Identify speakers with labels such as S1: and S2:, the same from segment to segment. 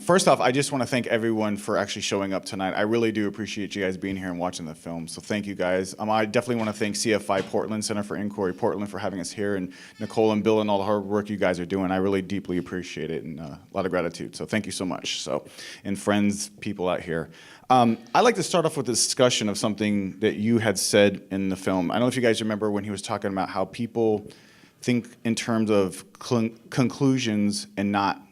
S1: First off, I just want to thank everyone for actually showing up tonight. I really do appreciate you guys being here and watching the film, so thank you guys. I definitely want to thank CFI Portland, Center for Inquiry Portland, for having us here, and Nicole and Bill and all the hard work you guys are doing. I really deeply appreciate it, and a lot of gratitude, so thank you so much. And friends, people out here. I'd like to start off with a discussion of something that you had said in the film. I don't know if you guys remember when he was talking about how people think in terms of conclusions and not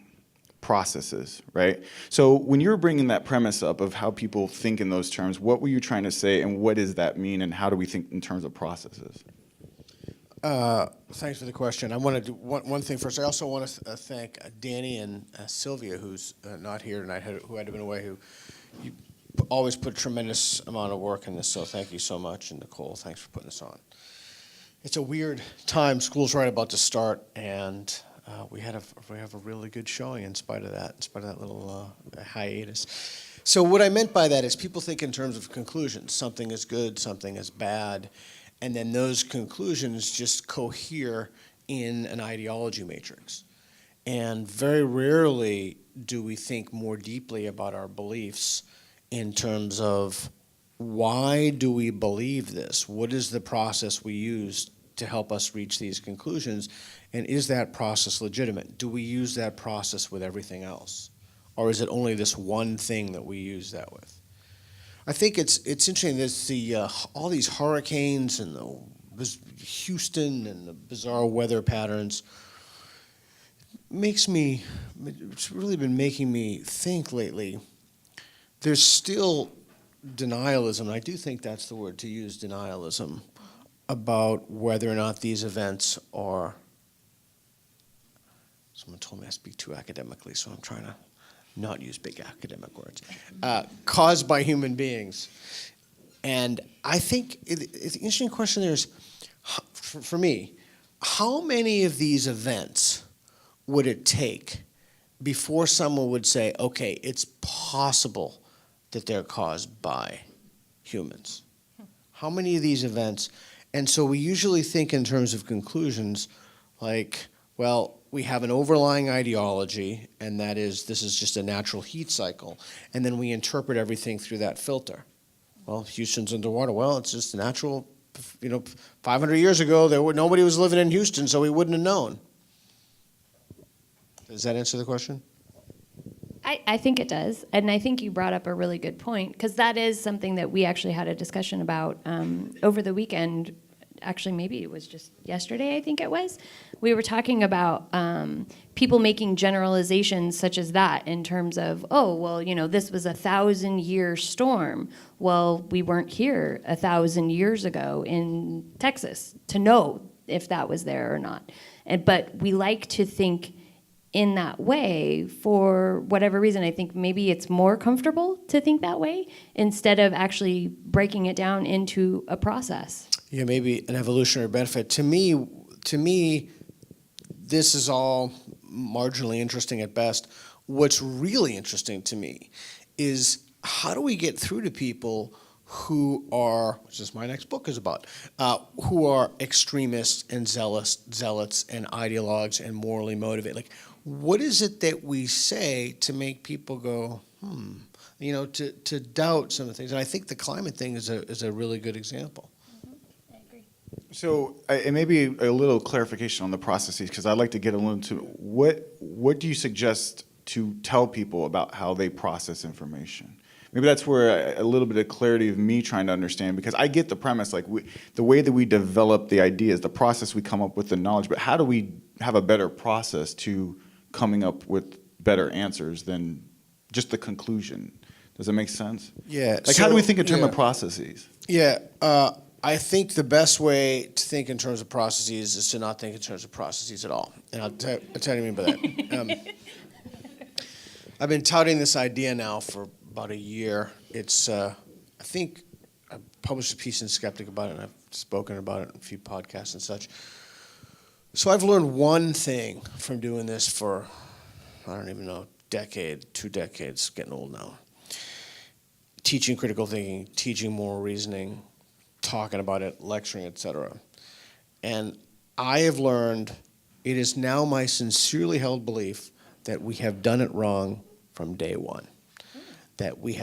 S1: processes, right? So when you were bringing that premise up of how people think in those terms, what were you trying to say, and what does that mean, and how do we think in terms of processes?
S2: Thanks for the question. I want to do one thing first. I also want to thank Danny and Sylvia, who's not here tonight, who had been away, who you always put a tremendous amount of work in this, so thank you so much. And Nicole, thanks for putting this on. It's a weird time. School's right about to start, and we have a really good showing in spite of that little hiatus. So what I meant by that is people think in terms of conclusions. Something is good, something is bad, and then those conclusions just cohere in an ideology matrix. And very rarely do we think more deeply about our beliefs in terms of why do we believe this? What is the process we use to help us reach these conclusions? And is that process legitimate? Do we use that process with everything else? Or is it only this one thing that we use that with? I think it's interesting. There's all these hurricanes and the Houston and the bizarre weather patterns. It's really been making me think lately. There's still denialism, and I do think that's the word to use, denialism, about whether or not these events are, someone told me I speak too academically, so I'm trying to not use big academic words, caused by human beings. And I think the interesting question there is, for me, how many of these events would it take before someone would say, okay, it's possible that they're caused by humans? How many of these events? And so we usually think in terms of conclusions like, well, we have an overlying ideology, and that is this is just a natural heat cycle, and then we interpret everything through that filter. Well, Houston's underwater. Well, it's just natural. 500 years ago, nobody was living in Houston, so we wouldn't have known. Does that answer the question?
S3: I think it does, and I think you brought up a really good point, because that is something that we actually had a discussion about over the weekend. Actually, maybe it was just yesterday, I think it was. We were talking about people making generalizations such as that in terms of, oh, well, this was a 1,000-year storm. Well, we weren't here 1,000 years ago in Texas to know if that was there or not. But we like to think in that way for whatever reason. I think maybe it's more comfortable to think that way instead of actually breaking it down into a process.
S2: Yeah, maybe an evolutionary benefit. To me, this is all marginally interesting at best. What's really interesting to me is how do we get through to people who are, which is my next book is about, who are extremists and zealots and ideologues and morally motivated. Like, what is it that we say to make people go, to doubt some of the things? And I think the climate thing is a really good example.
S3: I agree.
S1: So, and maybe a little clarification on the processes, because I'd like to get a little into what do you suggest to tell people about how they process information? Maybe that's where a little bit of clarity of me trying to understand, because I get the premise, like the way that we develop the ideas, the process we come up with the knowledge, but how do we have a better process to coming up with better answers than just the conclusion? Does that make sense?
S2: Yeah.
S1: Like, how do we think in terms of processes?
S2: Yeah. I think the best way to think in terms of processes is to not think in terms of processes at all. And I'll tell you what I mean by that. I've been touting this idea now for about a year. It's, I think I published a piece in Skeptic about it, and I've spoken about it in a few podcasts and such. So I've learned one thing from doing this for, I don't even know, decade, 2 decades, getting old now. Teaching critical thinking, teaching moral reasoning, talking about it, lecturing, etc. And I have learned, it is now my sincerely held belief that we have done it wrong from day one. That we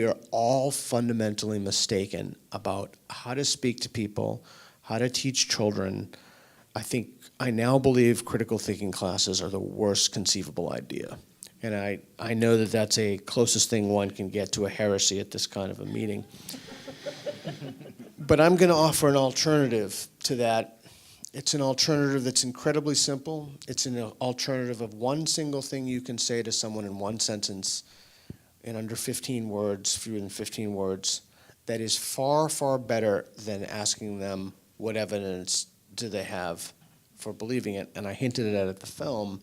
S2: are all fundamentally mistaken about how to speak to people, how to teach children. I now believe critical thinking classes are the worst conceivable idea. And I know that that's a closest thing one can get to a heresy at this kind of a meeting. But I'm going to offer an alternative to that. It's an alternative that's incredibly simple. It's an alternative of one single thing you can say to someone in one sentence in under 15 words, fewer than 15 words, that is far, far better than asking them what evidence do they have for believing it. And I hinted at it at the film.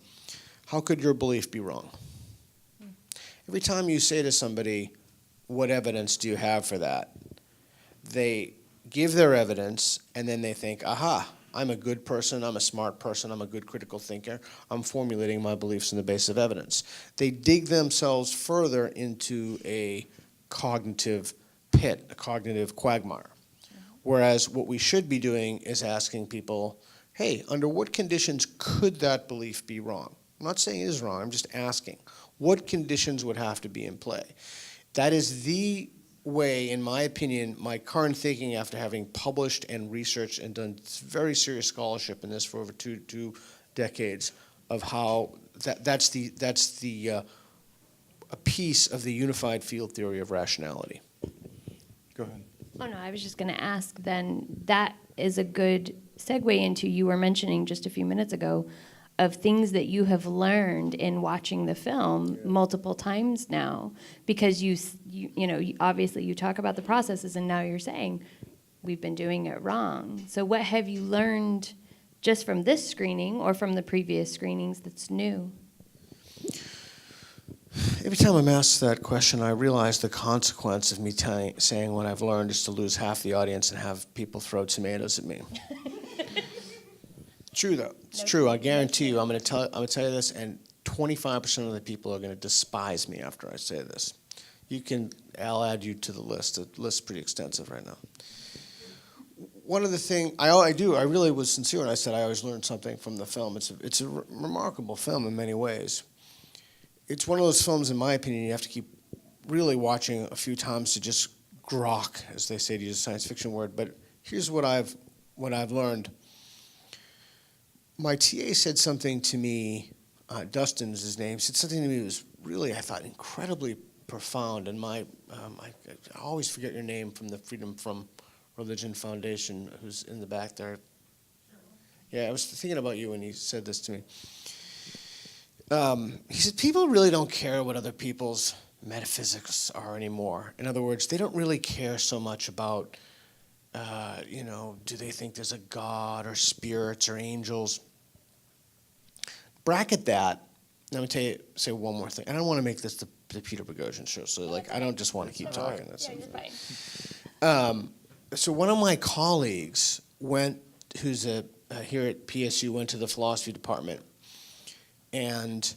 S2: How could your belief be wrong? Every time you say to somebody, what evidence do you have for that? They give their evidence, and then they think, aha, I'm a good person, I'm a smart person, I'm a good critical thinker, I'm formulating my beliefs on the basis of evidence. They dig themselves further into a cognitive pit, a cognitive quagmire. Whereas what we should be doing is asking people, hey, under what conditions could that belief be wrong? I'm not saying it is wrong, I'm just asking. What conditions would have to be in play? That is the way, in my opinion, my current thinking after having published and researched and done very serious scholarship in this for over two decades, of how that's a piece of the unified field theory of rationality.
S1: Go ahead.
S3: Oh, no, I was just going to ask then, that is a good segue into, you were mentioning just a few minutes ago, of things that you have learned in watching the film multiple times now, because you obviously you talk about the processes, and now you're saying we've been doing it wrong. So what have you learned just from this screening or from the previous screenings that's new?
S2: Every time I'm asked that question, I realize the consequence of me saying what I've learned is to lose half the audience and have people throw tomatoes at me. True though, it's true. I guarantee you. I'm going to tell you this, and 25% of the people are going to despise me after I say this. I'll add you to the list. The list's pretty extensive right now. One of the things I really was sincere when I said I always learned something from the film. It's a remarkable film in many ways. It's one of those films, in my opinion, you have to keep really watching a few times to just grok, as they say, to use a science fiction word. But here's what I've learned. My TA said something to me, Dustin is his name, said something to me that was really, I thought, incredibly profound. And I always forget your name, from the Freedom From Religion Foundation, who's in the back there. Yeah, I was thinking about you when he said this to me. He said, people really don't care what other people's metaphysics are anymore. In other words, they don't really care so much about do they think there's a God or spirits or angels? Bracket that. Let me say one more thing. I don't want to make this the Peter Boghossian show, so I don't just want to keep talking.
S3: Yeah, you're fine.
S2: So one of my colleagues who's here at PSU, went to the philosophy department, and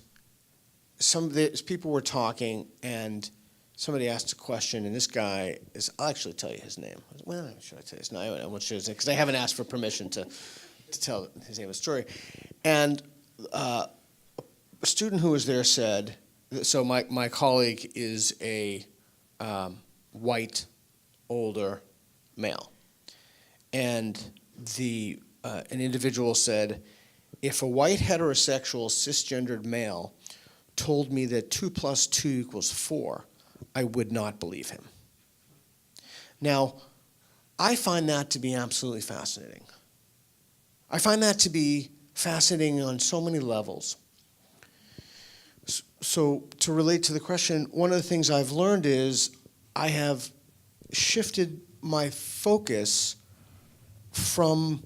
S2: people were talking, and somebody asked a question, and this guy I'll actually tell you his name. Well, should I tell you his name? I won't share his name, because I haven't asked for permission to tell his name of the story. And a student who was there said, so my colleague is a white, older male. And an individual said, if a white, heterosexual, cisgendered male told me that 2 + 2 = 4, I would not believe him. Now, I find that to be absolutely fascinating. I find that to be fascinating on so many levels. So to relate to the question, one of the things I've learned is I have shifted my focus from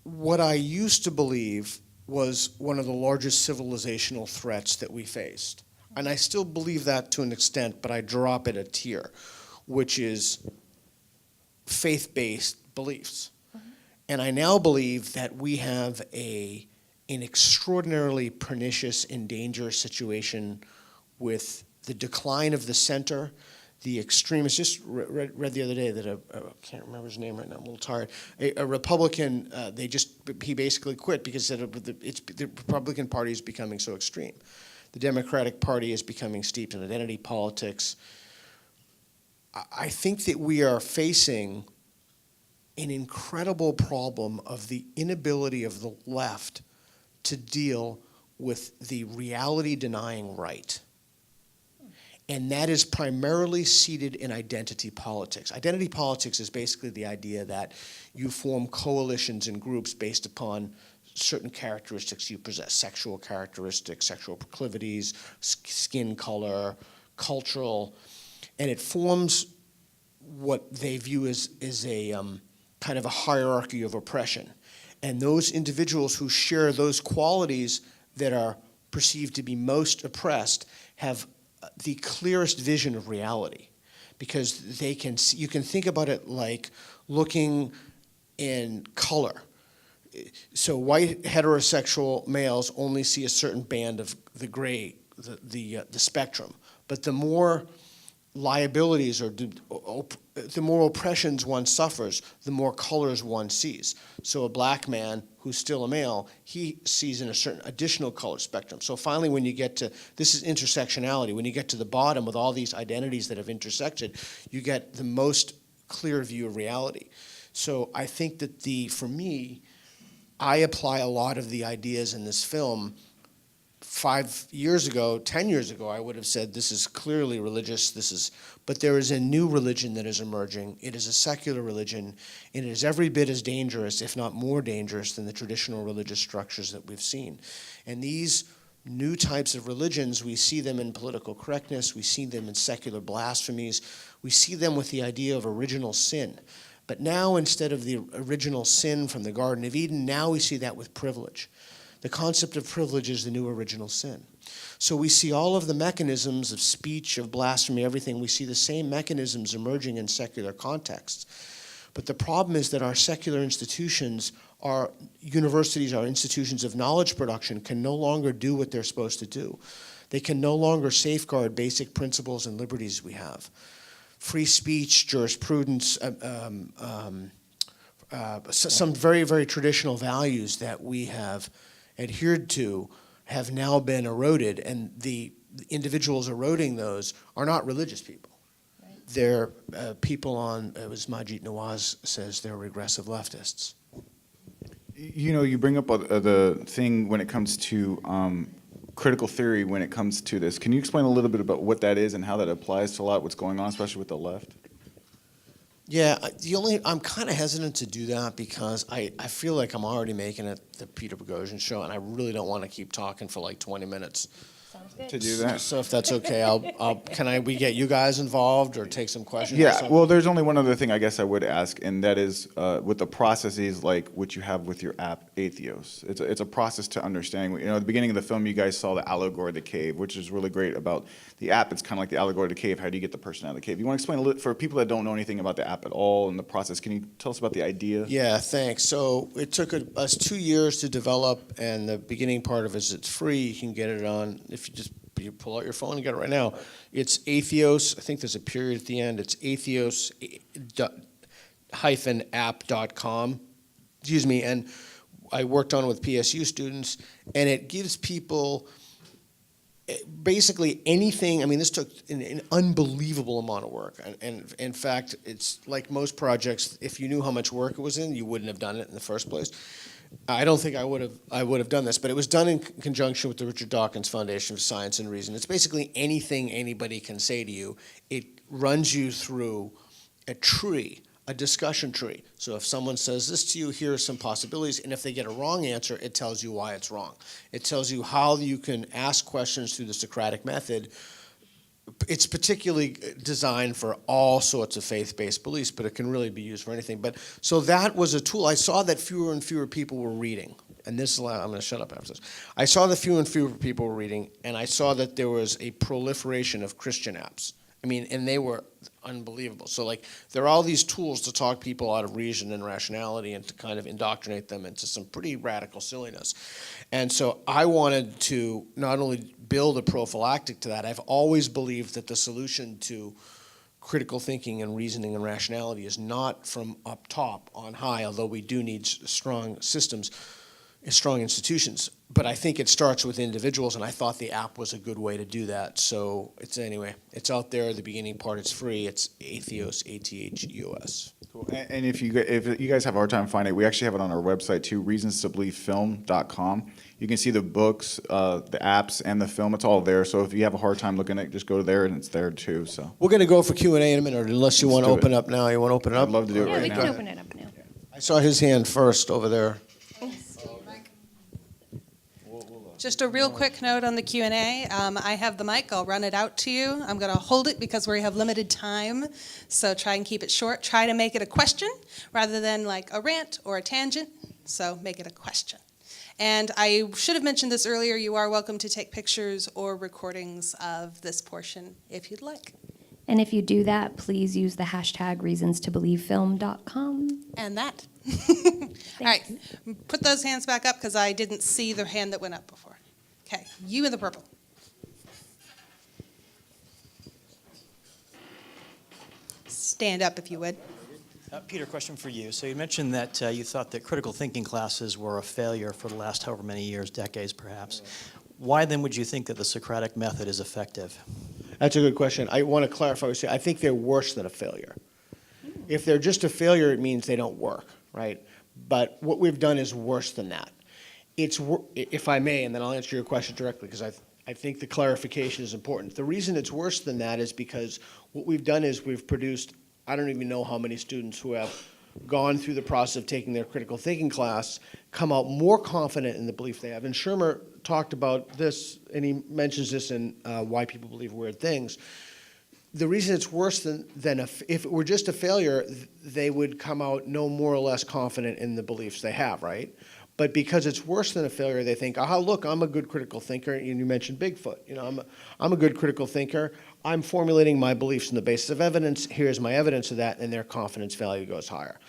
S2: what I used to believe was one of the largest civilizational threats that we faced. And I still believe that to an extent, but I drop it a tier, which is faith-based beliefs. Mm-hmm. And I now believe that we have an extraordinarily pernicious and dangerous situation with the decline of the center, the extremists. Just read the other day that I can't remember his name right now, I'm a little tired. A Republican, he basically quit because the Republican Party is becoming so extreme. The Democratic Party is becoming steeped in identity politics. I think that we are facing an incredible problem of the inability of the left to deal with the reality-denying right. And that is primarily seated in identity politics. Identity politics is basically the idea that you form coalitions and groups based upon certain characteristics you possess, sexual characteristics, sexual proclivities, skin color, cultural, and it forms what they view as a kind of a hierarchy of oppression. And those individuals who share those qualities that are perceived to be most oppressed have the clearest vision of reality, because they can see, you can think about it like looking in color. So white heterosexual males only see a certain band of the gray, the spectrum, but the more liabilities or the more oppressions one suffers, the more colors one sees. So a black man who's still a male, he sees in a certain additional color spectrum. So finally, when you get to, this is intersectionality, when you get to the bottom with all these identities that have intersected, you get the most clear view of reality. So I think that for me, I apply a lot of the ideas in this film. 5 years ago, 10 years ago, I would have said this is clearly religious, but there is a new religion that is emerging. It is a secular religion, and it is every bit as dangerous, if not more dangerous, than the traditional religious structures that we've seen. And these new types of religions, we see them in political correctness, we see them in secular blasphemies, we see them with the idea of original sin. But now, instead of the original sin from the Garden of Eden, now we see that with privilege. The concept of privilege is the new original sin. So we see all of the mechanisms of speech, of blasphemy, everything. We see the same mechanisms emerging in secular contexts. But the problem is that our secular institutions, our universities, our institutions of knowledge production can no longer do what they're supposed to do. They can no longer safeguard basic principles and liberties we have. Free speech, jurisprudence, some very, very traditional values that we have adhered to have now been eroded, and the individuals eroding those are not religious people. Right. They're people on, as Majid Nawaz says, they're regressive leftists.
S1: You know, you bring up the thing when it comes to critical theory when it comes to this. Can you explain a little bit about what that is and how that applies to a lot of what's going on, especially with the left?
S2: Yeah, I'm kind of hesitant to do that because I feel like I'm already making it the Peter Boghossian show, and I really don't want to keep talking for like 20 minutes.
S3: Sounds good.
S1: To do that.
S2: So if that's okay, we get you guys involved or take some questions?
S1: Yeah, well, there's only one other thing I guess I would ask, and that is with the processes like what you have with your app, Atheos. It's a process to understanding. You know, at the beginning of the film, you guys saw the allegory of the cave, which is really great about the app. It's kind of like the allegory of the cave. How do you get the person out of the cave? You want to explain a little, for people that don't know anything about the app at all and the process, can you tell us about the idea?
S2: Yeah, thanks. So it took us 2 years to develop, and the beginning part of it is it's free. You can get it on, if you pull out your phone and get it right now. It's Atheos. I think there's a period at the end. It's atheos-app.com. Excuse me. And I worked on it with PSU students, and it gives people basically anything. I mean, this took an unbelievable amount of work. And in fact, it's like most projects, if you knew how much work it was in, you wouldn't have done it in the first place. I don't think I would have done this, but it was done in conjunction with the Richard Dawkins Foundation for Science and Reason. It's basically anything anybody can say to you. It runs you through a tree, a discussion tree. So if someone says this to you, here are some possibilities, and if they get a wrong answer, it tells you why it's wrong. It tells you how you can ask questions through the Socratic method. It's particularly designed for all sorts of faith-based beliefs, but it can really be used for anything. But so that was a tool. I saw that fewer and fewer people were reading, and this is I'm going to shut up after this. I saw that fewer and fewer people were reading, and I saw that there was a proliferation of Christian apps. I mean, and they were unbelievable. So like, there are all these tools to talk people out of reason and rationality and to kind of indoctrinate them into some pretty radical silliness. And so I wanted to not only build a prophylactic to that, I've always believed that the solution to critical thinking and reasoning and rationality is not from up top on high, although we do need strong systems. strong institutions. But I think it starts with individuals, and I thought the app was a good way to do that. So it's out there. The beginning part, it's free. It's Atheos, ATHEOS.
S1: Cool. And if you guys have a hard time finding it, we actually have it on our website too, reasonstobelievefilm.com. You can see the books, the apps, and the film. It's all there. So if you have a hard time looking at it, just go there, and it's there too. So
S2: We're going to go for Q&A in a minute, unless you want to open up now. You want to open it up?
S1: I'd love to do it
S3: Yeah,
S1: right
S3: we
S1: now.
S3: can open it up now.
S2: I saw his hand first over there.
S4: Just a real quick note on the Q&A. I have the mic. I'll run it out to you. I'm going to hold it because we have limited time, so try and keep it short. Try to make it a question rather than like a rant or a tangent, so make it a question. And I should have mentioned this earlier. You are welcome to take pictures or recordings of this portion if you'd like.
S3: And if you do that, please use the hashtag reasonstobelievefilm.com.
S4: And that. All right, put those hands back up because I didn't see the hand that went up before. Okay, you in the purple. Stand up if you would.
S5: Peter, question for you. So you mentioned that you thought that critical thinking classes were a failure for the last however many years, decades perhaps. Why then would you think that the Socratic method is effective?
S2: That's a good question. I want to clarify. I think they're worse than a failure. If they're just a failure, it means they don't work, right? But what we've done is worse than that. If I may, and then I'll answer your question directly, because I think the clarification is important. The reason it's worse than that is because what we've done is we've produced, I don't even know how many students who have gone through the process of taking their critical thinking class, come out more confident in the belief they have. And Shermer talked about this, and he mentions this in Why People Believe Weird Things. The reason it's worse than if it were just a failure, they would come out no more or less confident in the beliefs they have, right? But because it's worse than a failure, they think, aha, look, I'm a good critical thinker. And you mentioned Bigfoot. You know, I'm a good critical thinker. I'm formulating my beliefs on the basis of evidence. Here's my evidence of that, and their confidence value goes higher.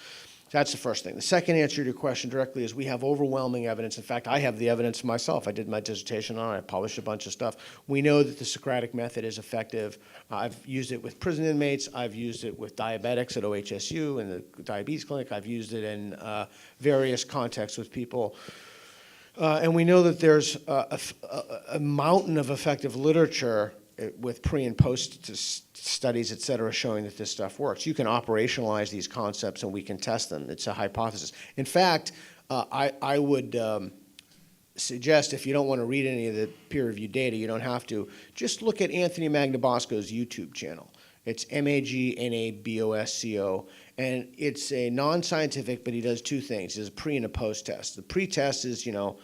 S2: That's the first thing. The second answer to your question directly is we have overwhelming evidence. In fact, I have the evidence myself. I did my dissertation on it. I published a bunch of stuff. We know that the Socratic method is effective. I've used it with prison inmates. I've used it with diabetics at OHSU and the diabetes clinic. I've used it in various contexts with people. And we know that there's a mountain of effective literature with pre and post studies, et cetera, showing that this stuff works. You can operationalize these concepts and we can test them. It's a hypothesis. In fact, I would suggest if you don't want to read any of the peer-reviewed data, you don't have to, just look at Anthony Magnabosco's YouTube channel. It's Magnabosco, and it's a non-scientific, but he does two things. He does a pre and a post test. The pre-test is, you know,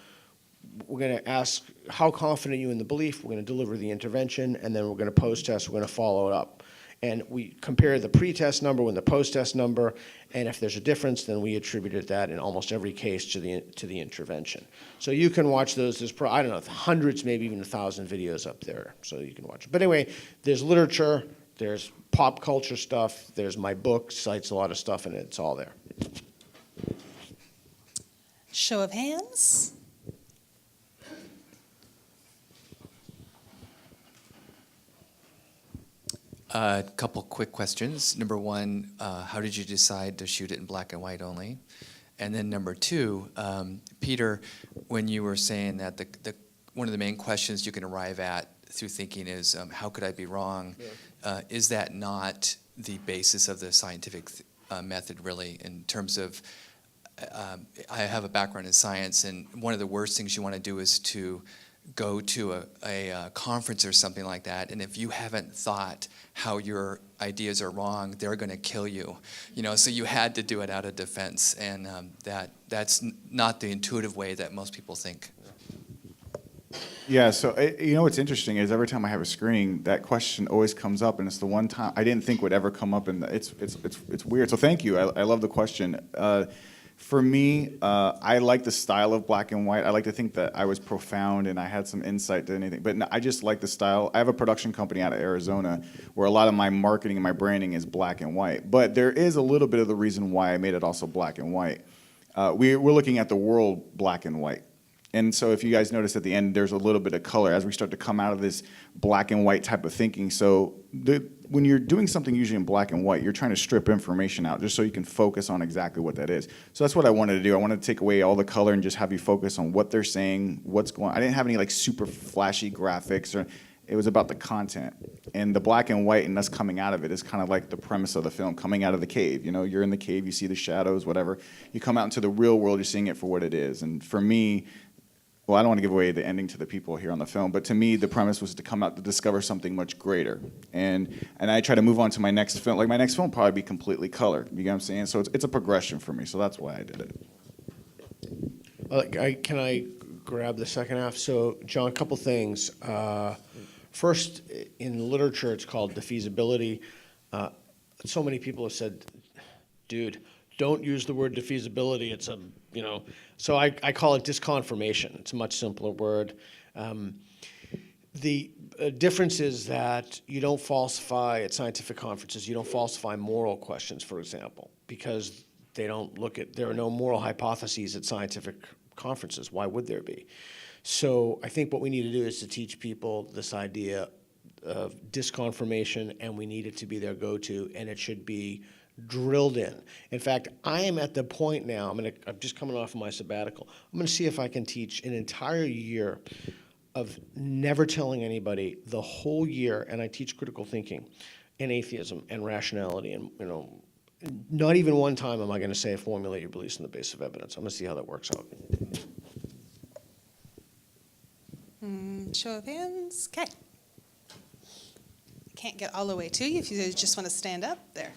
S2: we're going to ask how confident are you in the belief, we're going to deliver the intervention, and then we're going to post-test, we're going to follow it up. And we compare the pre-test number with the post-test number, and if there's a difference, then we attributed that in almost every case to the intervention. So you can watch those. There's, I don't know, hundreds, maybe even 1,000 videos up there, so you can watch it. But anyway, there's literature, there's pop culture stuff, there's my book, cites a lot of stuff in it, it's all there.
S4: Show of hands.
S6: A couple quick questions. Number one, how did you decide to shoot it in black and white only? And then number two, Peter, when you were saying that one of the main questions you can arrive at through thinking is, how could I be wrong? Yeah. Is that not the basis of the scientific method, really, in terms of, I have a background in science, and one of the worst things you want to do is to go to a conference or something like that, and if you haven't thought how your ideas are wrong, they're going to kill you. You know, so you had to do it out of defense, and that's not the intuitive way that most people think.
S1: Yeah, so you know what's interesting is every time I have a screening, that question always comes up, and it's the one time I didn't think would ever come up, and it's weird. So thank you. I love the question. For me, I like the style of black and white. I like to think that I was profound and I had some insight to anything. But no, I just like the style. I have a production company out of Arizona where a lot of my marketing and my branding is black and white. But there is a little bit of the reason why I made it also black and white. We're looking at the world black and white. And so if you guys notice at the end, there's a little bit of color as we start to come out of this black and white type of thinking. So when you're doing something usually in black and white, you're trying to strip information out just so you can focus on exactly what that is. So that's what I wanted to do. I wanted to take away all the color and just have you focus on what they're saying, what's going on. I didn't have any like super flashy graphics, or it was about the content. And the black and white and us coming out of it is kind of like the premise of the film, coming out of the cave. You know, you're in the cave, you see the shadows, whatever. You come out into the real world, you're seeing it for what it is. And for me, well, I don't want to give away the ending to the people here on the film, but to me, the premise was to come out to discover something much greater. And I try to move on to my next film. Like, my next film will probably be completely colored. You get what I'm saying? So it's a progression for me, so that's why I did it.
S2: Can I grab the second half? So, John, a couple things. First, in literature, it's called defeasibility. So many people have said, dude, don't use the word defeasibility. It's a, you know, so I call it disconfirmation. It's a much simpler word. The difference is that you don't falsify at scientific conferences. You don't falsify moral questions, for example, because they don't look at, there are no moral hypotheses at scientific conferences. Why would there be? So I think what we need to do is to teach people this idea of disconfirmation, and we need it to be their go-to, and it should be drilled in. In fact, I am at the point now, I'm just coming off of my sabbatical. I'm going to see if I can teach an entire year of never telling anybody the whole year, and I teach critical thinking and atheism and rationality, and, you know, not even one time am I going to say formulate your beliefs on the basis of evidence. I'm going to see how that works out.
S4: Show of hands. Okay. Can't get all the way to you if you just want to stand up there.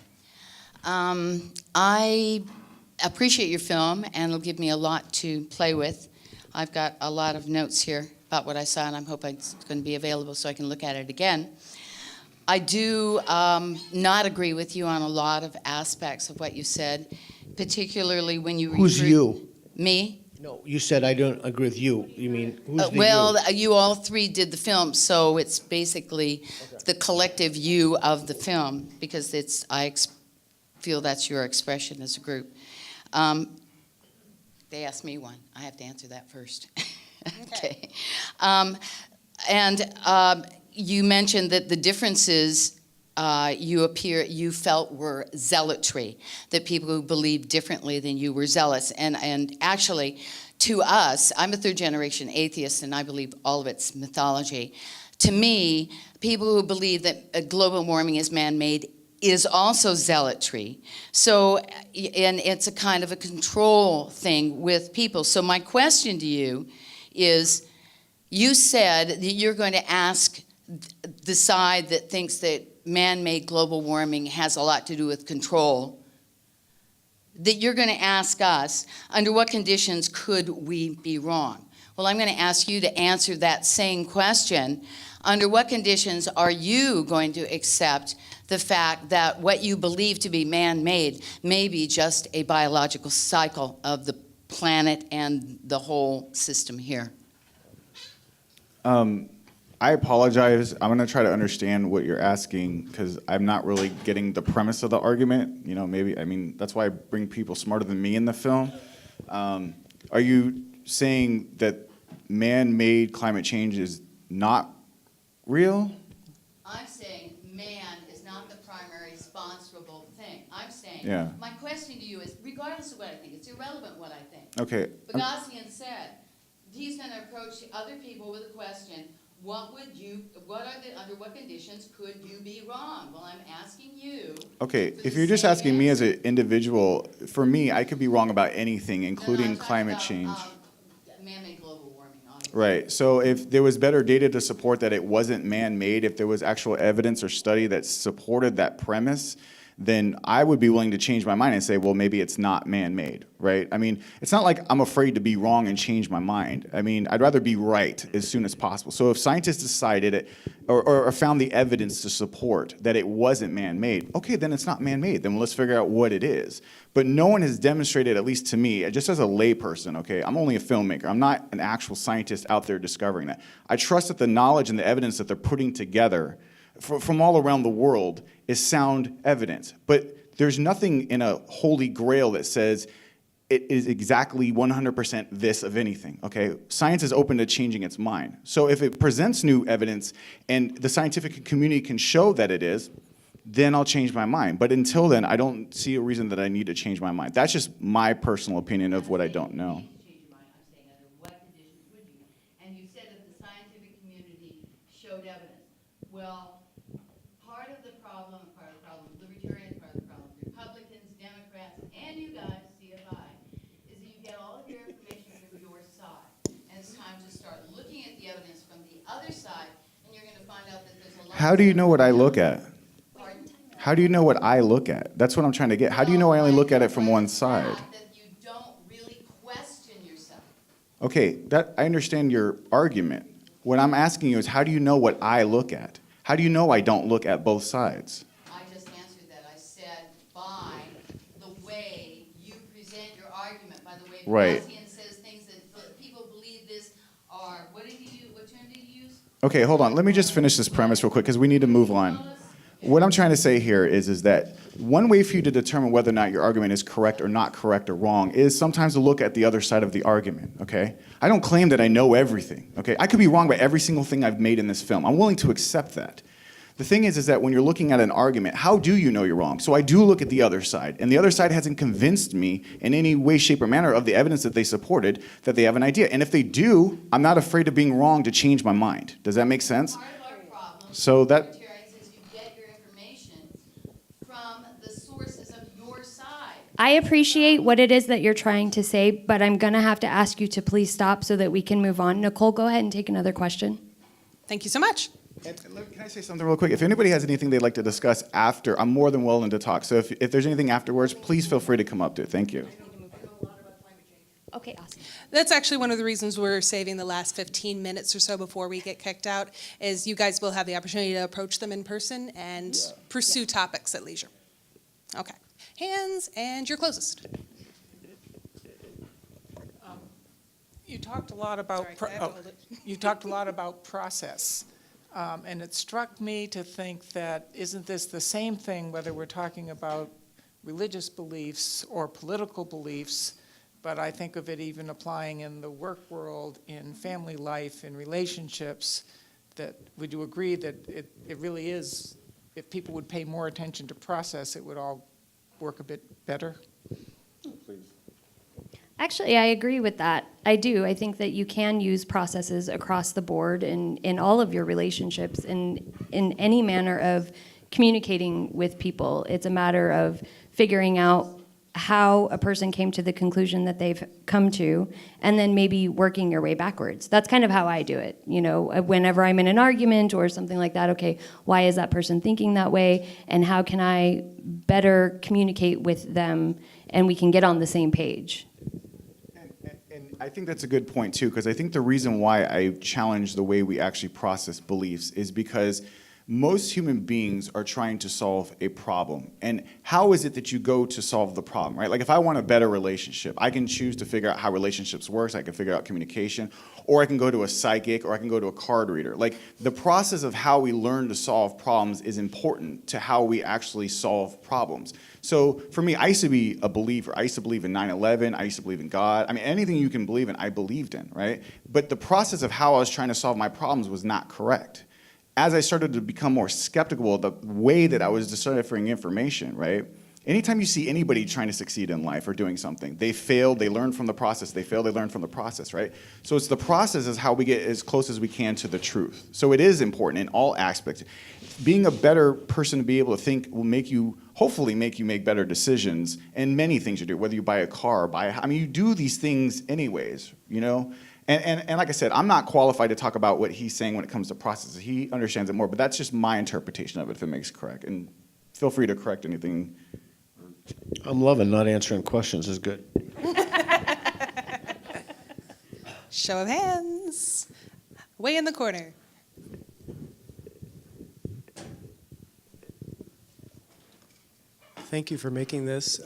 S7: I appreciate your film, and it'll give me a lot to play with. I've got a lot of notes here about what I saw, and I'm hoping it's going to be available so I can look at it again. I do not agree with you on a lot of aspects of what you said, particularly when you
S2: Who's you?
S7: Me?
S2: No, you said I don't agree with you. You mean, who's the
S7: Well,
S2: you?
S7: you all three did the film, so it's basically the collective you of the film, because it's, feel that's your expression as a group. They asked me one. I have to answer that first. Okay. You mentioned that the differences you felt were zealotry, that people who believed differently than you were zealous. And actually, to us, I'm a third-generation atheist, and I believe all of it's mythology. To me, people who believe that global warming is man-made is also zealotry. So, and it's a kind of a control thing with people. So my question to you is, you said that you're going to ask the side that thinks that man-made global warming has a lot to do with control, that you're going to ask us, under what conditions could we be wrong? Well, I'm going to ask you to answer that same question. Under what conditions are you going to accept the fact that what you believe to be man-made may be just a biological cycle of the planet and the whole system here?
S1: I apologize. I'm going to try to understand what you're asking, because I'm not really getting the premise of the argument. You know, maybe, I mean, that's why I bring people smarter than me in the film. Are you saying that man-made climate change is not real?
S7: I'm saying man is not the primary responsible thing. I'm saying,
S1: Yeah.
S7: my question to you is, regardless of what I think, it's irrelevant what I think.
S1: Okay.
S7: Boghossian said he's going to approach other people with a question, under what conditions could you be wrong? Well, I'm asking you.
S1: Okay,
S7: for
S1: if
S7: the
S1: you're just
S7: same
S1: asking me as
S7: answer.
S1: an individual, for me, I could be wrong about anything,
S7: No,
S1: including
S7: I'm talking
S1: climate
S7: about,
S1: change.
S7: Man-made global warming, obviously.
S1: Right, so if there was better data to support that it wasn't man-made, if there was actual evidence or study that supported that premise, then I would be willing to change my mind and say, well, maybe it's not man-made, right? I mean, it's not like I'm afraid to be wrong and change my mind. I mean, I'd rather be right as soon as possible. So if scientists decided it, or found the evidence to support that it wasn't man-made, okay, then it's not man-made. Then let's figure out what it is. But no one has demonstrated, at least to me, just as a layperson, okay, I'm only a filmmaker. I'm not an actual scientist out there discovering that. I trust that the knowledge and the evidence that they're putting together from all around the world is sound evidence. But there's nothing in a holy grail that says it is exactly 100% this of anything, okay? Science is open to changing its mind. So if it presents new evidence and the scientific community can show that it is, then I'll change my mind. But until then, I don't see a reason that I need to change my mind. That's just my personal opinion of what I don't know.
S7: Change your mind. I'm saying under what conditions would you? And you said that the scientific community showed evidence. Well, part of the problem, libertarians, part of the problem, Republicans, Democrats, and you guys, CFI, is that you get all of your information from your side. And it's time to start looking at the evidence from the other side, and you're going to find out that there's a lot.
S1: How do you know what I look at?
S7: Pardon?
S1: How do you know what I look at? That's what I'm trying to get. How do you know I only look at it from one side?
S7: That you don't really question yourself.
S1: Okay, I understand your argument. What I'm asking you is, how do you know what I look at? How do you know I don't look at both sides?
S7: I just answered that. I said by the way you present your argument, by the way
S1: Right.
S7: Boghossian says things that people believe this are, what term did you use?
S1: Okay, hold on. Let me just finish this premise real quick because we need to move on. What I'm trying to say here is that one way for you to determine whether or not your argument is correct or not correct or wrong is sometimes to look at the other side of the argument, okay? I don't claim that I know everything, okay? I could be wrong by every single thing I've made in this film. I'm willing to accept that. The thing is that when you're looking at an argument, how do you know you're wrong? So I do look at the other side, and the other side hasn't convinced me in any way, shape, or manner of the evidence that they supported that they have an idea. And if they do, I'm not afraid of being wrong to change my mind. Does that make sense?
S7: Part of our problem
S1: So that-
S7: libertarians is you get your information from the sources of your side.
S3: I appreciate what it is that you're trying to say, but I'm going to have to ask you to please stop so that we can move on. Nicole, go ahead and take another question.
S4: Thank you so much.
S1: And can I say something real quick? If anybody has anything they'd like to discuss after, I'm more than willing to talk. So if there's anything afterwards, please feel free to come up to it. Thank you.
S3: Okay, awesome.
S4: That's actually one of the reasons we're saving the last 15 minutes or so before we get kicked out, is you guys will have the opportunity to approach them in person and pursue topics at leisure. Okay. Hands, and you're closest.
S8: You talked a lot about
S4: Sorry, I have to hold it.
S8: you talked a lot about process, and it struck me to think that isn't this the same thing whether we're talking about religious beliefs or political beliefs? But I think of it even applying in the work world, in family life, in relationships. That would you agree that it really is? If people would pay more attention to process, it would all work a bit better.
S3: Actually, I agree with that. I do. I think that you can use processes across the board in all of your relationships, in any manner of communicating with people. It's a matter of figuring out how a person came to the conclusion that they've come to, and then maybe working your way backwards. That's kind of how I do it. You know, whenever I'm in an argument or something like that, okay, why is that person thinking that way, and how can I better communicate with them, and we can get on the same page.
S1: And I think that's a good point too, because I think the reason why I challenge the way we actually process beliefs is because most human beings are trying to solve a problem. And how is it that you go to solve the problem, right? Like if I want a better relationship, I can choose to figure out how relationships works, I can figure out communication, or I can go to a psychic, or I can go to a card reader. Like the process of how we learn to solve problems is important to how we actually solve problems. So for me, I used to be a believer. I used to believe in 9/11, I used to believe in God. I mean, anything you can believe in, I believed in, right? But the process of how I was trying to solve my problems was not correct. As I started to become more skeptical of the way that I was deciphering information, right? Anytime you see anybody trying to succeed in life or doing something, they failed, they learned from the process, they failed, they learned from the process, right? So it's the process is how we get as close as we can to the truth. So it is important in all aspects. Being a better person to be able to think will hopefully make you make better decisions in many things you do, whether you buy a car, you do these things anyways, you know? And like I said, I'm not qualified to talk about what he's saying when it comes to processes. He understands it more, but that's just my interpretation of it, if it makes it correct. And feel free to correct anything.
S2: I'm loving not answering questions is good.
S4: Show of hands. Way in the corner.
S9: Thank you for making this.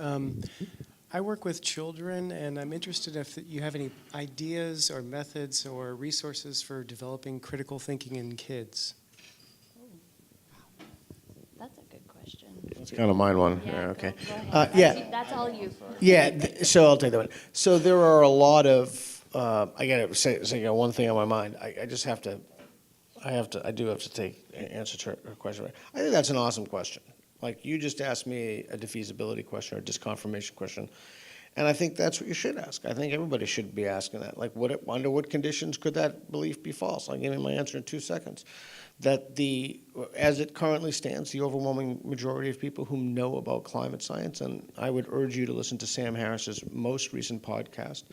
S9: I work with children, and I'm interested if you have any ideas or methods or resources for developing critical thinking in kids.
S3: That's a good question.
S2: It's kind of mine one.
S3: Yeah,
S2: Yeah, okay.
S3: go ahead.
S2: Yeah.
S3: That's all you for.
S2: Yeah, so I'll take that one. So there are a lot of, I gotta say I got one thing on my mind. I just have to, I do have to answer to her question. I think that's an awesome question. Like, you just asked me a defeasibility question or a disconfirmation question, and I think that's what you should ask. I think everybody should be asking that. Like, under what conditions could that belief be false? I'll give you my answer in 2 seconds. That as it currently stands, the overwhelming majority of people who know about climate science, and I would urge you to listen to Sam Harris's most recent podcast,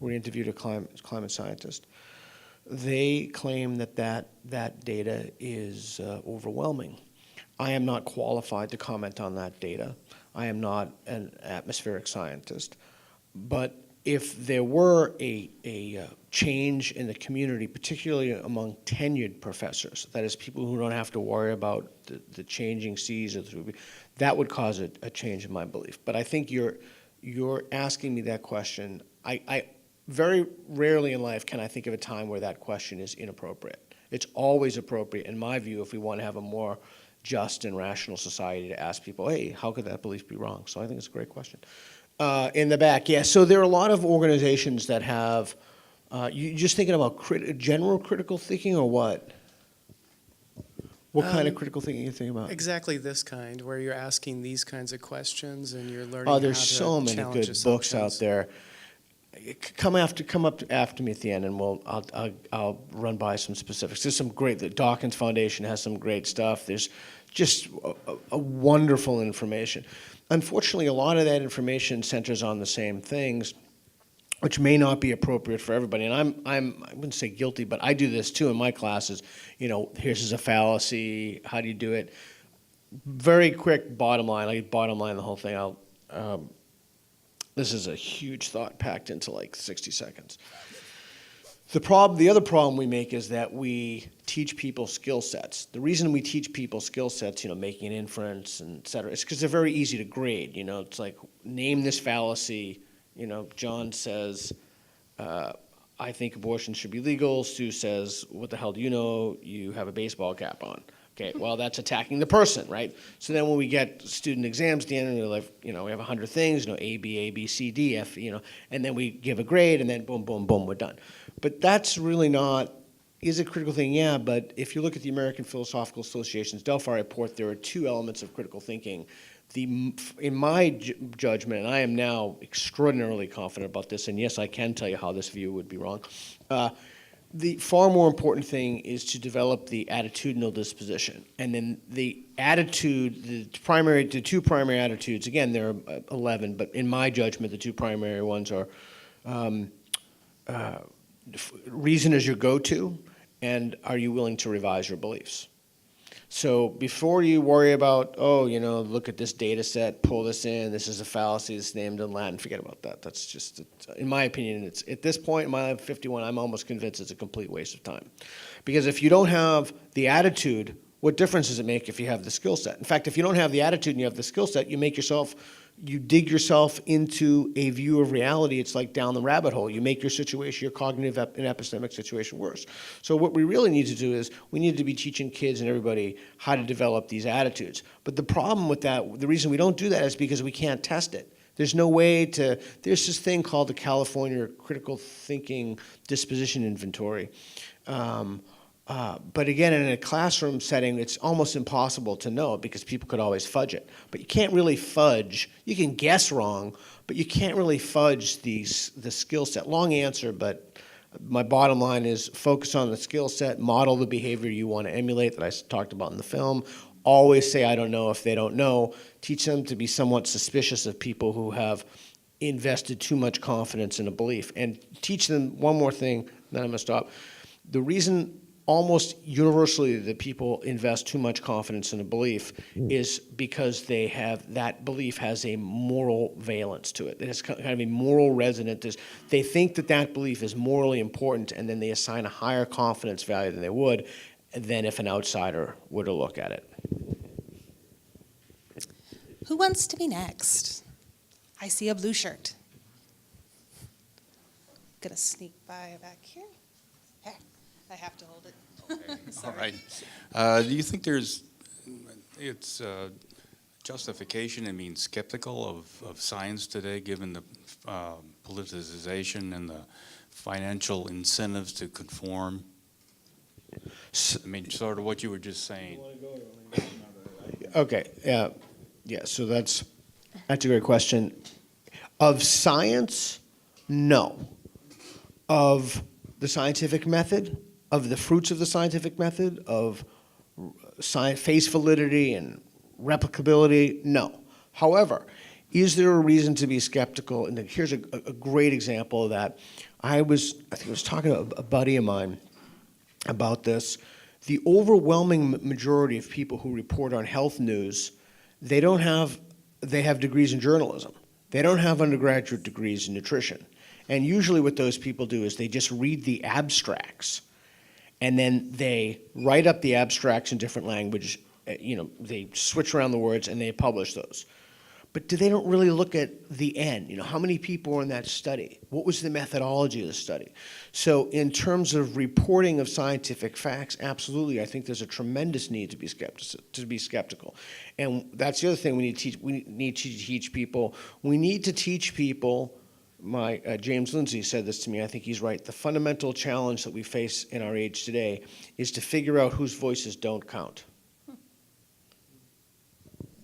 S2: where he interviewed a climate scientist, they claim that data is overwhelming. I am not qualified to comment on that data. I am not an atmospheric scientist. But if there were a change in the community, particularly among tenured professors, that is, people who don't have to worry about the changing seas, that would cause a change in my belief. But I think you're asking me that question. I very rarely in life can I think of a time where that question is inappropriate. It's always appropriate, in my view, if we want to have a more just and rational society, to ask people, hey, how could that belief be wrong? So I think it's a great question. In the back, yeah, so there are a lot of organizations that have, you just thinking about general critical thinking, or what? What kind of critical thinking are you thinking about?
S9: Exactly this kind, where you're asking these kinds of questions and you're learning
S2: Oh,
S9: how
S2: there's
S9: to
S2: so many
S9: challenge
S2: good books out
S9: assumptions.
S2: there. Come up after me at the end, and I'll run by some specifics. There's some great. The Dawkins Foundation has some great stuff. There's just a wonderful information. Unfortunately, a lot of that information centers on the same things, which may not be appropriate for everybody. And I wouldn't say guilty, but I do this too in my classes. Here's a fallacy. How do you do it? Very quick bottom line. I bottom line the whole thing. This is a huge thought packed into like 60 seconds. The other problem we make is that we teach people skill sets. The reason we teach people skill sets, making an inference and et cetera, is because they're very easy to grade. It's like, name this fallacy. John says, I think abortion should be legal. Sue says, what the hell do you know? You have a baseball cap on. Okay, well, that's attacking the person, right? So then when we get student exams at the end, and they're like, we have 100 things, A, B, C, D, F, and then we give a grade, and then boom, boom, boom, we're done. But that's really not, is it critical thinking? Yeah, but if you look at the American Philosophical Association's Delphi report, there are 2 elements of critical thinking. In my judgment, and I am now extraordinarily confident about this, and yes, I can tell you how this view would be wrong, the far more important thing is to develop the attitudinal disposition. And then the attitude, the 2 primary attitudes, again, there are 11, but in my judgment, the 2 primary ones are reason is your go-to, and are you willing to revise your beliefs? So before you worry about, look at this data set, pull this in, this is a fallacy, it's named in Latin, forget about that. That's just, in my opinion, it's at this point in my life, 51, I'm almost convinced it's a complete waste of time. Because if you don't have the attitude, what difference does it make if you have the skill set? In fact, if you don't have the attitude and you have the skill set, you dig yourself into a view of reality. It's like down the rabbit hole. You make your situation, your cognitive and epistemic situation worse. So what we really need to do is we need to be teaching kids and everybody how to develop these attitudes. But the problem with that, the reason we don't do that is because we can't test it. There's no way there's this thing called the California Critical Thinking Disposition Inventory. But again, in a classroom setting, it's almost impossible to know because people could always fudge it. But you can't really fudge. You can guess wrong, but you can't really fudge the skill set. Long answer, but my bottom line is focus on the skill set, model the behavior you want to emulate that I talked about in the film. Always say, I don't know if they don't know. Teach them to be somewhat suspicious of people who have invested too much confidence in a belief. And teach them one more thing, then I'm going to stop. The reason almost universally that people invest too much confidence in a belief is because that belief has a moral valence to it. It has kind of a moral resonance. They think that belief is morally important, and then they assign a higher confidence value than they would than if an outsider were to look at it.
S4: Who wants to be next? I see a blue shirt. Gonna sneak by back here. Here, I have to hold it.
S10: All right. Do you think justification, I mean, skeptical of science today, given the politicization and the financial incentives to conform? I mean, sort of what you were just saying.
S2: Okay, yeah, so that's a great question. Of science, no. Of the scientific method, of the fruits of the scientific method, of face validity and replicability, no. However, is there a reason to be skeptical? And here's a great example of that. I think I was talking to a buddy of mine about this. The overwhelming majority of people who report on health news, they have degrees in journalism. They don't have undergraduate degrees in nutrition. And usually what those people do is they just read the abstracts, and then they write up the abstracts in different language. They switch around the words and they publish those. But they don't really look at the end. How many people were in that study? What was the methodology of the study? So in terms of reporting of scientific facts, absolutely, I think there's a tremendous need to be skeptical. And that's the other thing we need to teach. We need to teach people. We need to teach people. James Lindsay said this to me. I think he's right. The fundamental challenge that we face in our age today is to figure out whose voices don't count.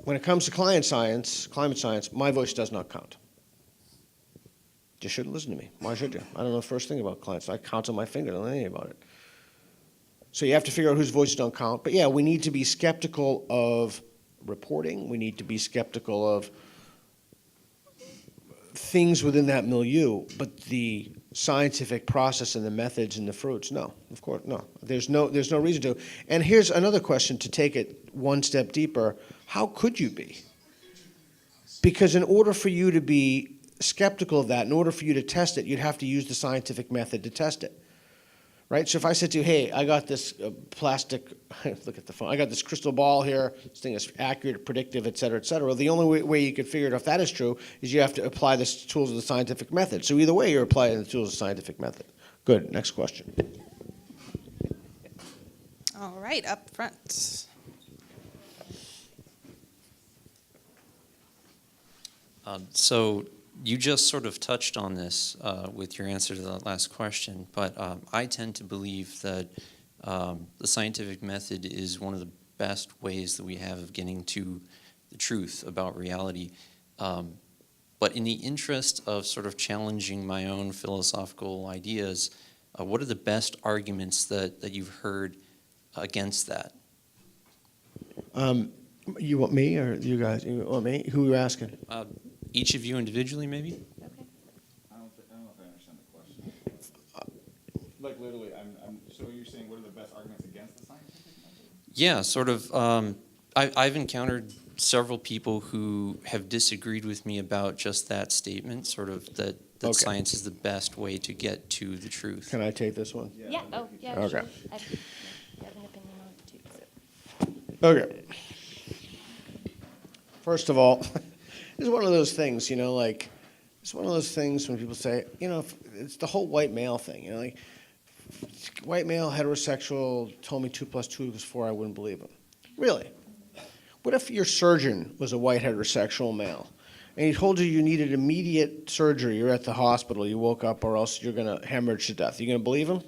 S2: When it comes to climate science, my voice does not count. You shouldn't listen to me. Why should you? I don't know the first thing about climate science. I count on my finger. I don't know anything about it. So you have to figure out whose voices don't count. But yeah, we need to be skeptical of reporting. We need to be skeptical of things within that milieu. But the scientific process and the methods and the fruits, no, of course, no. There's no reason to. And here's another question to take it one step deeper. How could you be? Because in order for you to be skeptical of that, in order for you to test it, you'd have to use the scientific method to test it, right? So if I said to you, hey, I got this plastic, look at the phone, I got this crystal ball here, this thing is accurate, predictive, et cetera, well, the only way you could figure out if that is true is you have to apply the tools of the scientific method. So either way, you're applying the tools of the scientific method. Good, next question.
S4: All right, up front.
S11: So you just sort of touched on this with your answer to that last question, but I tend to believe that the scientific method is one of the best ways that we have of getting to the truth about reality. But in the interest of sort of challenging my own philosophical ideas, what are the best arguments that you've heard against that?
S2: You want me or you guys? You want me? Who are you asking?
S11: Each of you individually, maybe?
S3: Okay.
S1: I don't know if I understand the question. Like literally, so you're saying what are the best arguments against the scientific method?
S11: Yeah, sort of. I've encountered several people who have disagreed with me about just that statement, sort of that
S2: Okay.
S11: science is the best way to get to the truth.
S2: Can I take this one?
S3: Yeah. Oh, yeah.
S2: Okay.
S3: Sure. I have an opinion on it too. So.
S2: Okay. First of all, it's one of those things, it's one of those things when people say, it's the whole white male thing, like white male, heterosexual, told me 2 + 2 = 4, I wouldn't believe him. Really? What if your surgeon was a white heterosexual male and he told you needed immediate surgery, you're at the hospital, you woke up or else you're going to hemorrhage to death? Are you going to believe him?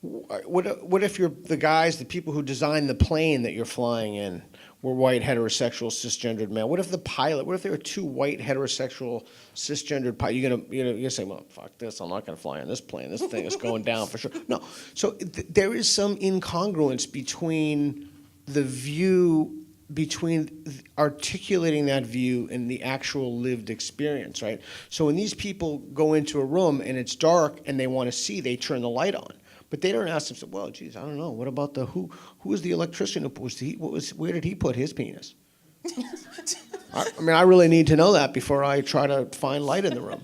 S2: What if the people who designed the plane that you're flying in were white, heterosexual, cisgendered male? What if the pilot, what if there were 2 white, heterosexual, cisgendered pilots? You're gonna say, well, fuck this, I'm not gonna fly on this plane. This thing is going down for sure. No, so there is some incongruence between the view, between articulating that view and the actual lived experience, right? So when these people go into a room and it's dark and they want to see, they turn the light on. But they don't ask themselves, well, geez, I don't know. What about who was the electrician? Where did he put his penis? I really need to know that before I try to find light in the room.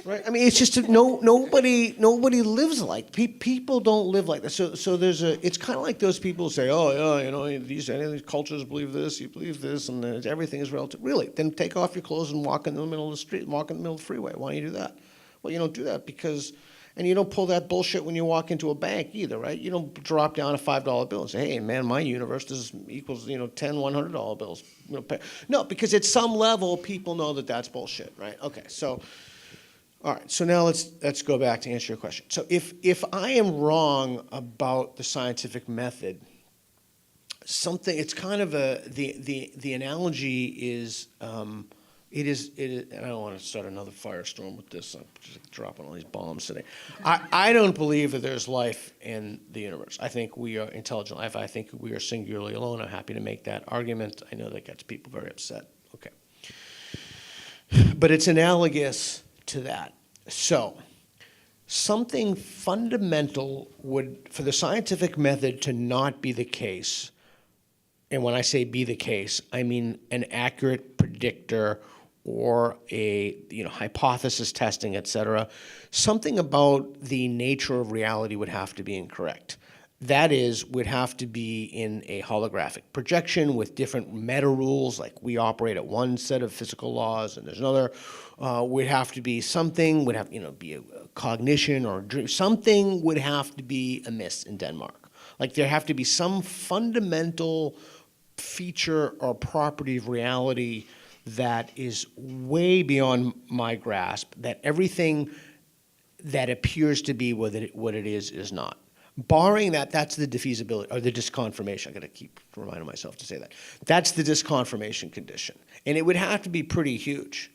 S2: Right? It's just nobody lives like people don't live like that. So it's kind of like those people who say, oh yeah, these cultures believe this, you believe this, and everything is relative. Really? Then take off your clothes and walk in the middle of the street, walk in the middle of the freeway. Why don't you do that? Well, you don't do that because. And you don't pull that bullshit when you walk into a bank either, right? You don't drop down a $5 bill and say, hey, man, my universe equals, $10, $100 bills. No, because at some level, people know that that's bullshit, right? Okay, so, all right, so now let's go back to answer your question. So if I am wrong about the scientific method, it's kind of the analogy is, it is, and I don't want to start another firestorm with this. I'm just dropping all these bombs today. I don't believe that there's life in the universe. I think we are intelligent life. I think we are singularly alone. I'm happy to make that argument. I know that gets people very upset. Okay. But it's analogous to that. So, something fundamental for the scientific method to not be the case, and when I say be the case, I mean an accurate predictor or a hypothesis testing, et cetera, something about the nature of reality would have to be incorrect. That is, would have to be in a holographic projection with different meta rules, like we operate at one set of physical laws and there's another. Would have to be something, would have be a cognition or a dream. Something would have to be amiss in Denmark. Like there have to be some fundamental feature or property of reality that is way beyond my grasp, that everything that appears to be what it is not. Barring that, that's the defeasibility, or the disconfirmation. I gotta keep reminding myself to say that. That's the disconfirmation condition. And it would have to be pretty huge.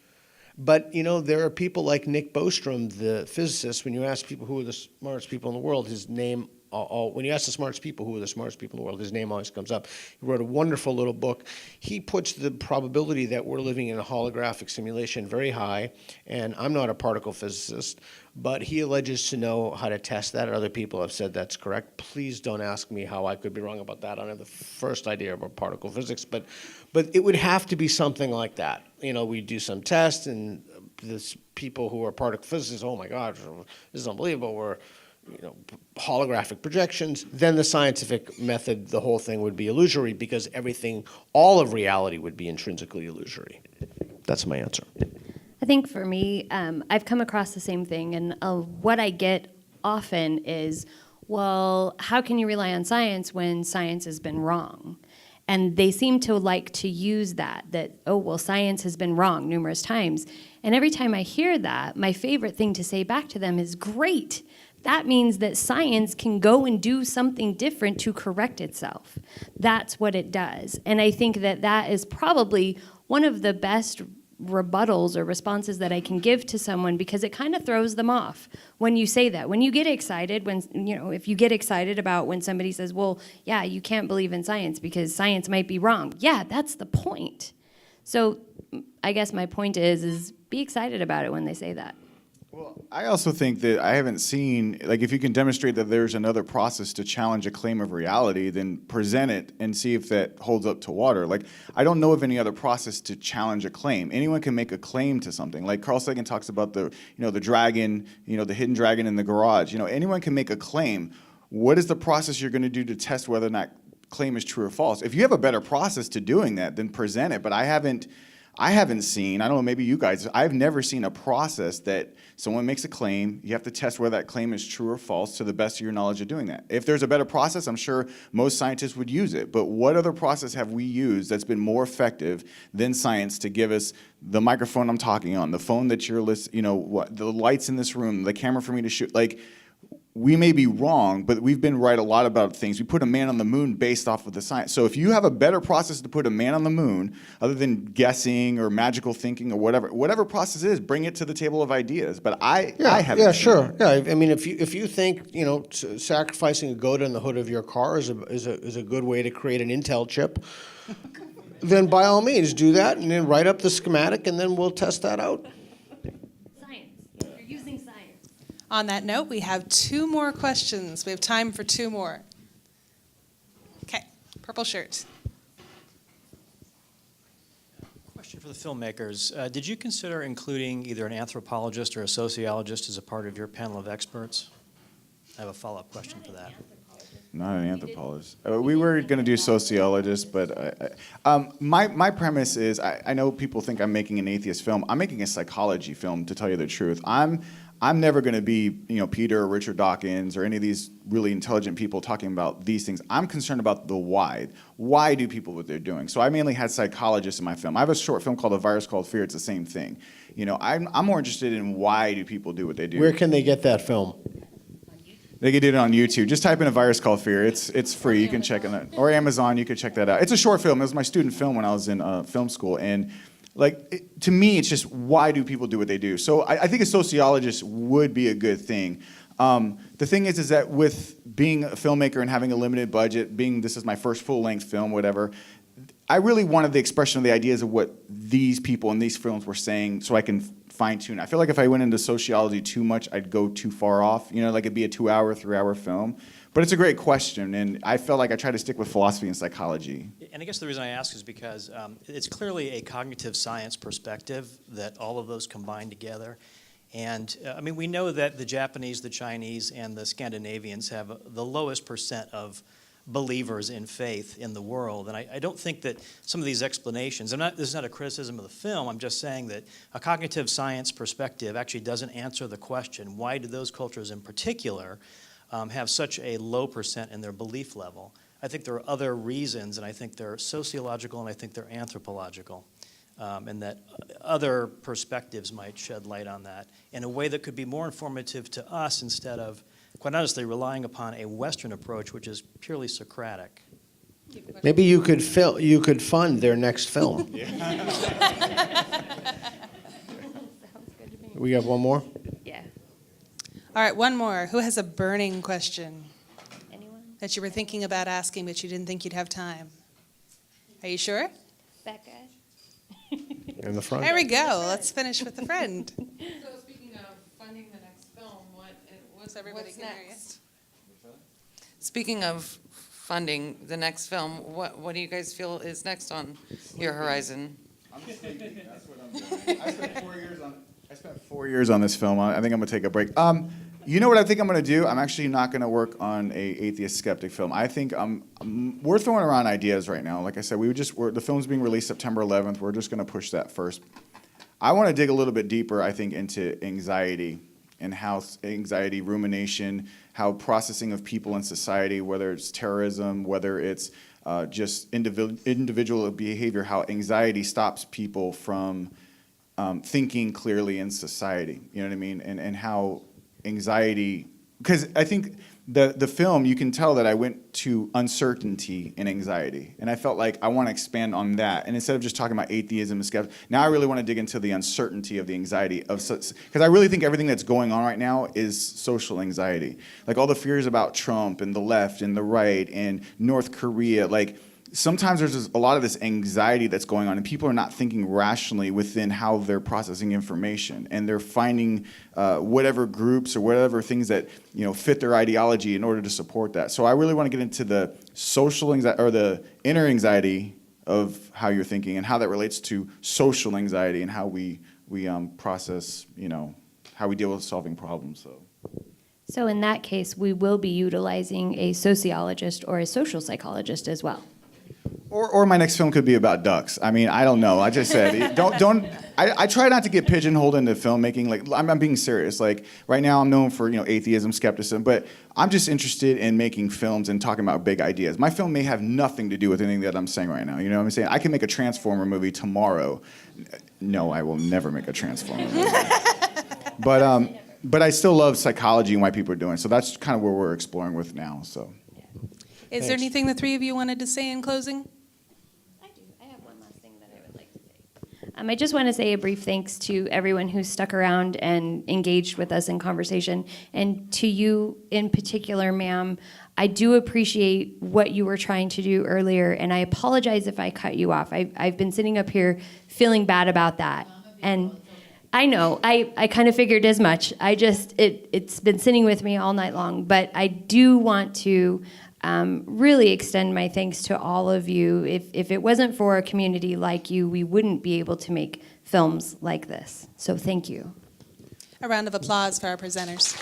S2: But, there are people like Nick Bostrom, the physicist, when you ask people who are the smartest people in the world, his name, when you ask the smartest people who are the smartest people in the world, his name always comes up. He wrote a wonderful little book. He puts the probability that we're living in a holographic simulation very high, and I'm not a particle physicist, but he alleges to know how to test that. Other people have said that's correct. Please don't ask me how I could be wrong about that. I don't have the first idea about particle physics, but it would have to be something like that. We do some tests, and this people who are particle physicists, oh my God, this is unbelievable. We're holographic projections. Then the scientific method, the whole thing would be illusory because all of reality would be intrinsically illusory. That's my answer.
S3: I think for me, I've come across the same thing, and what I get often is, well, how can you rely on science when science has been wrong? And they seem to like to use that, oh, well, science has been wrong numerous times. And every time I hear that, my favorite thing to say back to them is, great. That means that science can go and do something different to correct itself. That's what it does. And I think that is probably one of the best rebuttals or responses that I can give to someone, because it kind of throws them off when you say that. When you get excited, if you get excited about when somebody says, well, yeah, you can't believe in science because science might be wrong. Yeah, that's the point. So I guess my point is be excited about it when they say that.
S1: Well, I also think that I haven't seen, if you can demonstrate that there's another process to challenge a claim of reality, then present it and see if that holds up to water. I don't know of any other process to challenge a claim. Anyone can make a claim to something. Like Carl Sagan talks about the dragon, the hidden dragon in the garage. Anyone can make a claim. What is the process you're going to do to test whether or not claim is true or false? If you have a better process to doing that, then present it. But I haven't seen, I don't know, maybe you guys, I've never seen a process that someone makes a claim, you have to test whether that claim is true or false to the best of your knowledge of doing that. If there's a better process, I'm sure most scientists would use it. But what other process have we used that's been more effective than science to give us the microphone I'm talking on, the phone that you're listening, the lights in this room, the camera for me to shoot? We may be wrong, but we've been right a lot about things. We put a man on the moon based off of the science. So if you have a better process to put a man on the moon, other than guessing or magical thinking or whatever process it is, bring it to the table of ideas. But I haven't.
S2: Yeah, sure. Yeah, I mean, if you think sacrificing a goat on the hood of your car is a good way to create an Intel chip, then by all means do that, and then write up the schematic, and then we'll test that out.
S4: On that note, we have 2 more questions. We have time for 2 more. Okay, purple shirt.
S5: Question for the filmmakers. Did you consider including either an anthropologist or a sociologist as a part of your panel of experts? I have a follow-up question for that.
S1: Not an anthropologist. We were going to do sociologists, but my premise is, I know people think I'm making an atheist film. I'm making a psychology film, to tell you the truth. I'm never going to be, Peter or Richard Dawkins or any of these really intelligent people talking about these things. I'm concerned about the why. Why do people what they're doing? So I mainly had psychologists in my film. I have a short film called A Virus Called Fear. It's the same thing. I'm more interested in why do people do what they do.
S2: Where can they get that film?
S1: They can do it on YouTube. Just type in A Virus Called Fear. It's free. You can check it out. Or Amazon, you can check that out. It's a short film. It was my student film when I was in film school. And to me, it's just why do people do what they do? So I think a sociologist would be a good thing. The thing is that with being a filmmaker and having a limited budget, this is my first full-length film, whatever, I really wanted the expression of the ideas of what these people in these films were saying so I can fine-tune. I feel like if I went into sociology too much, I'd go too far off. It'd be a 2-hour, 3-hour film. But it's a great question, and I felt like I tried to stick with philosophy and psychology.
S5: And I guess the reason I ask is because it's clearly a cognitive science perspective that all of those combine together. And we know that the Japanese, the Chinese, and the Scandinavians have the lowest percent of believers in faith in the world. And I don't think that some of these explanations, this is not a criticism of the film, I'm just saying that a cognitive science perspective actually doesn't answer the question, why do those cultures in particular have such a low percent in their belief level? I think there are other reasons, and I think they're sociological and I think they're anthropological. And that other perspectives might shed light on that in a way that could be more informative to us instead of, quite honestly, relying upon a Western approach, which is purely Socratic.
S2: Maybe you could fund their next film. We have one more?
S3: Yeah.
S4: All right, one more. Who has a burning question
S3: Anyone?
S4: that you were thinking about asking, but you didn't think you'd have time? Are you sure?
S3: Becca?
S2: In the front.
S4: There we go. Let's finish with the friend.
S12: So speaking of funding the next film, what's next? Speaking of funding the next film, what do you guys feel is next on your horizon?
S1: I'm just thinking, that's what I'm doing. I spent 4 years on this film. I think I'm gonna take a break. You know what I think I'm gonna do? I'm actually not gonna work on a atheist skeptic film. I think we're throwing around ideas right now. Like I said, the film's being released September 11th. We're just gonna push that first. I want to dig a little bit deeper, I think, into anxiety and how anxiety, rumination, how processing of people in society, whether it's terrorism, whether it's just individual behavior, how anxiety stops people from thinking clearly in society. You know what I mean? And how anxiety, because I think the film, you can tell that I went to uncertainty and anxiety, and I felt like I want to expand on that. And instead of just talking about atheism and skepticism, now I really want to dig into the uncertainty of the anxiety of, because I really think everything that's going on right now is social anxiety. Like all the fears about Trump and the left and the right and North Korea, like sometimes there's a lot of this anxiety that's going on, and people are not thinking rationally within how they're processing information, and they're finding whatever groups or whatever things that fit their ideology in order to support that. So I really want to get into the social anxiety or the inner anxiety of how you're thinking and how that relates to social anxiety and how we process, how we deal with solving problems.
S3: So in that case, we will be utilizing a sociologist or a social psychologist as well.
S1: Or my next film could be about ducks. I mean, I don't know. I just said, I try not to get pigeonholed into filmmaking. Like, I'm being serious. Like, right now I'm known for, atheism, skepticism, but I'm just interested in making films and talking about big ideas. My film may have nothing to do with anything that I'm saying right now. You know what I'm saying? I can make a Transformer movie tomorrow. No, I will never make a Transformer movie. But I still love psychology and why people are doing it. So that's kind of where we're exploring with now, so.
S4: Is there anything the three of you wanted to say in closing?
S3: I do. I have one last thing that I would like to say. I just want to say a brief thanks to everyone who stuck around and engaged with us in conversation. And to you in particular, ma'am, I do appreciate what you were trying to do earlier, and I apologize if I cut you off. I've been sitting up here feeling bad about that. And I know, I kind of figured as much. It's been sitting with me all night long, but I do want to really extend my thanks to all of you. If it wasn't for a community like you, we wouldn't be able to make films like this. So thank you.
S4: A round of applause for our presenters.